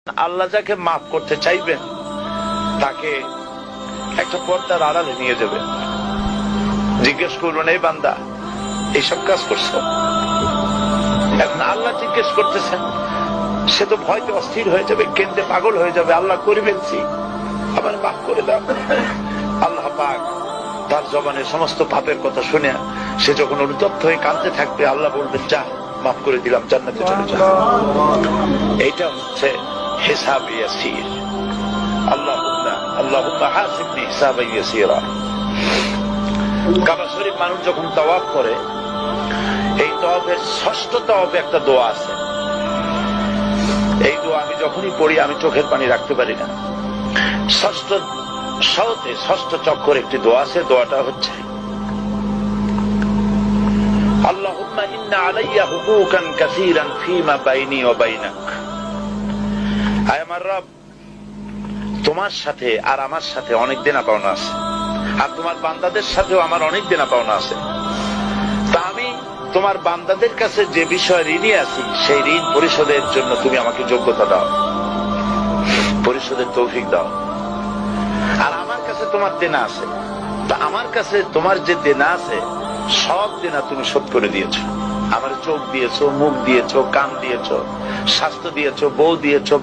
আল্লাহ যাকে মাফ করতে চাইবেন তাকে একটা পর্দার আড়ালে নিয়ে যাবেন, জিজ্ঞেস করবেন, এই বান্দা এইসব কাজ করছো। এখন আল্লাহ জিজ্ঞেস করতেছেন, সে তো ভয়তে অস্থির হয়ে যাবে, কেন্দ্রে পাগল হয়ে যাবে, আল্লাহ করে ফেলছি, আবার মাফ করে দাও। আল্লাহ পাক তার জবানের সমস্ত পাপের কথা শুনে সে যখন অনুতপ্ত হয়ে কাঁদতে থাকবে, আল্লাহ বলবেন, যা মাফ করে দিলাম, জান্নাতে চলে যা। এইটা হচ্ছে হিসাব ইয়াসির। আল্লাহুম্মা হাসিবনি হিসাবান ইয়াসিরা। কাবা শরীফ মানুষ যখন তাওয়াফ করে, এই তাওয়াফের ষষ্ঠ তাওয়াফে একটা দোয়া আছে। এই দোয়া আমি যখনই পড়ি আমি চোখের পানি রাখতে পারি না। ষষ্ঠ চক্কর একটি দোয়া আছে। দোয়াটা হচ্ছে, আল্লাহুম্মা ইন্না আলাইয়া হুকুকান কাসীরান ফীমা বাইনি ওয়া বাইনাক। আয় আমার রব, তোমার সাথে আর আমার সাথে অনেক দেনা পাওনা আছে, আর তোমার বান্দাদের সাথেও আমার অনেক দেনা পাওনা আছে। তা আমি তোমার বান্দাদের কাছে যে বিষয়ে ঋণী আছি, সেই ঋণ পরিশোধের জন্য তুমি আমাকে যোগ্যতা দাও, পরিশোধের তৌফিক দাও। আর আমার কাছে তোমার দেনা আছে, তা আমার কাছে তোমার যে দেনা আছে সব দেনা তুমি শোধ করে দিয়েছো। আমার চোখ দিয়েছো, মুখ দিয়েছো, কান দিয়েছো, স্বাস্থ্য দিয়েছো, বউ দিয়েছো।